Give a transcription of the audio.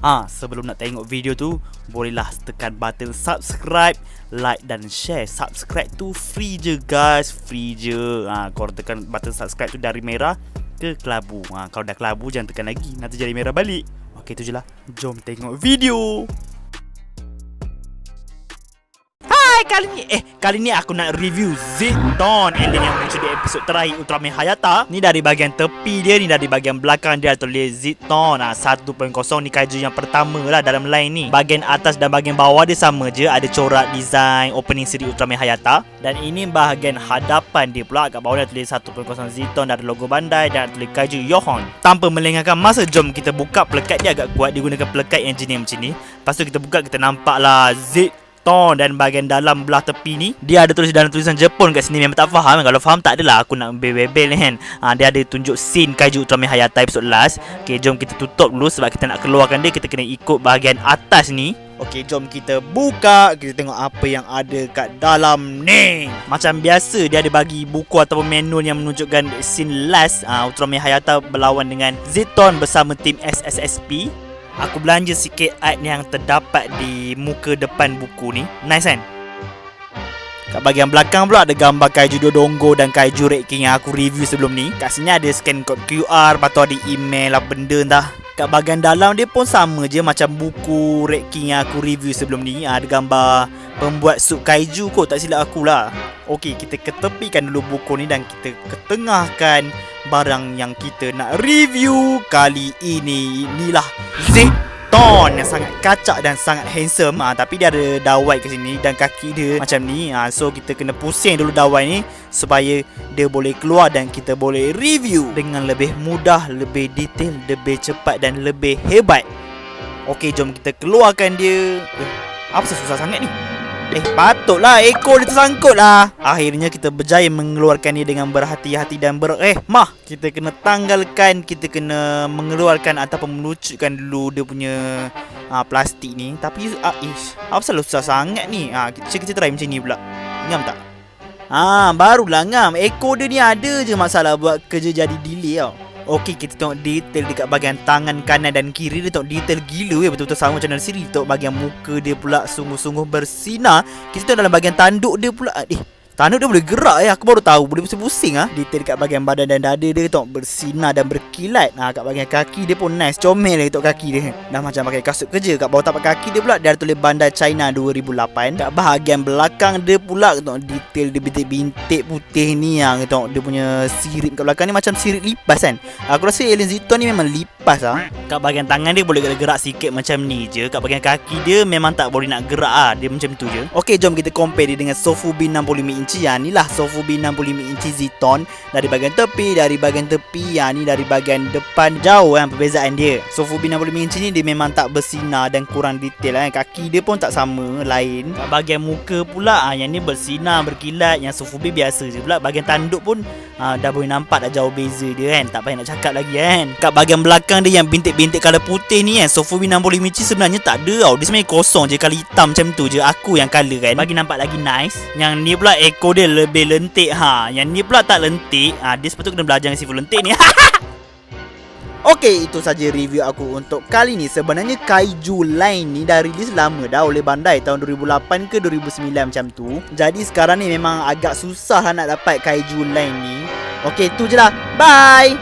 Sebelum nak tengok video tu, bolehlah tekan button subscribe, like dan share. Subscribe tu free je guys, free je. Korang tekan button subscribe tu dari merah ke kelabu. Kalau dah kelabu jangan tekan lagi, nanti jadi merah balik. Okey, tu je lah. Jom tengok video. Kali ni aku nak review Zitone ending yang muncul di episod terakhir Ultraman Hayata. Ni dari bahagian tepi dia, ni dari bahagian belakang dia tulis Zitone 1.0. Ni kaiju yang pertama lah dalam line ni. Bahagian atas dan bahagian bawah dia sama je, ada corak design opening siri Ultraman Hayata. Dan ini bahagian hadapan dia pula, kat bawah dia tulis 1.0 Zitone, ada logo Bandai dan tulis kaiju Yohon. Tanpa melengahkan masa, jom kita buka plekat dia. Agak kuat, dia gunakan plekat engineer macam ni. Lepas tu kita buka, kita nampak lah Zitone. Dan bahagian dalam belah tepi ni dia ada dalam tulisan Jepun kat sini. Memang tak faham. Kalau faham tak adalah aku nak bebel kan. Dia ada tunjuk scene kaiju Ultraman Hayata episode last. Okay, jom kita tutup dulu sebab kita nak keluarkan dia. Kita kena ikut bahagian atas ni. Okay, jom kita buka. Kita tengok apa yang ada kat dalam ni. Macam biasa, dia ada bagi buku ataupun manual yang menunjukkan scene last Ultraman Hayata berlawan dengan Zitone bersama tim SSSP. Aku belanja sikit art yang terdapat di muka depan buku ni. Nice kan? Kat bahagian belakang pula ada gambar kaiju Dodongo dan kaiju Red King yang aku review sebelum ni. Kat sini ada scan kod QR, lepas tu ada email lah benda entah. Kat bahagian dalam dia pun sama je macam buku Red King yang aku review sebelum ni. Ada gambar pembuat sup kaiju kot, tak silap aku lah. Okey, kita ketepikan dulu buku ni dan kita ketengahkan barang yang kita nak review kali ini. Inilah Zitone yang sangat kacak dan sangat handsome. Tapi dia ada dawai ke sini dan kaki dia macam ni. So kita kena pusing dulu dawai ni supaya dia boleh keluar dan kita boleh review dengan lebih mudah, lebih detail, lebih cepat dan lebih hebat. Okey, jom kita keluarkan dia. Apa susah sangat ni? Patutlah ekor dia tersangkut lah. Akhirnya kita berjaya mengeluarkan dia dengan berhati-hati dan kita kena tanggalkan, kita kena mengeluarkan ataupun melucutkan dulu dia punya plastik ni. Tapi apa salah susah sangat ni. Kita try macam ni pula. Ngam tak? Barulah ngam. Ekor dia ni ada je masalah buat kerja jadi delay tau. Okey, kita tengok detail dekat bahagian tangan kanan dan kiri. Dia tengok detail gila betul-betul sama macam dalam siri. Tengok bahagian muka dia pula sungguh-sungguh bersinar. Kita tengok dalam bahagian tanduk dia pula. Tanduk dia boleh gerak aku baru tahu. Boleh pusing-pusing Detail dekat bahagian badan dan dada dia tengok bersinar dan berkilat. Kat bahagian kaki dia pun nice. Comel lah tengok kaki dia. Dah macam pakai kasut kerja. Kat bawah tapak kaki dia pula dia ada tulis Bandai China 2008. Kat bahagian belakang dia pula tengok detail dia bintik-bintik putih ni. Tengok dia punya sirip kat belakang ni macam sirip lipas kan. Aku rasa alien Zitone ni memang lipas Kat bahagian tangan dia boleh gerak sikit macam ni je. Kat bahagian kaki dia memang tak boleh nak gerak Dia macam tu je. Okey, jom kita compare dia dengan Sofubi 65 inci. Inilah Sofubi 65 inci Zitone. Dari bahagian tepi, ni dari bahagian depan. Jauh perbezaan dia. Sofubi 65 inci ni dia memang tak bersinar dan kurang detail Kaki dia pun tak sama, lain. Kat bahagian muka pula yang ni bersinar, berkilat. Yang Sofubi biasa je pula. Bahagian tanduk pun dah boleh nampak dah jauh beza dia kan. Tak payah nak cakap lagi kan. Kat bahagian belakang dia yang bintik-bintik colour putih ni Sofubi 65 inci sebenarnya tak ada tau. Dia sebenarnya kosong je, kali hitam macam tu je. Aku yang colour kan, bagi nampak lagi nice. Yang ni pula ekor dia lebih lentik Yang ni pula tak lentik. Dia sepatutnya kena belajar dengan sifat lentik ni. Okey, itu saja review aku untuk kali ni. Sebenarnya kaiju line ni dah rilis lama dah oleh Bandai tahun 2008 ke 2009 macam tu. Jadi sekarang ni memang agak susah nak dapat kaiju line ni. Okey, itu je lah. Bye.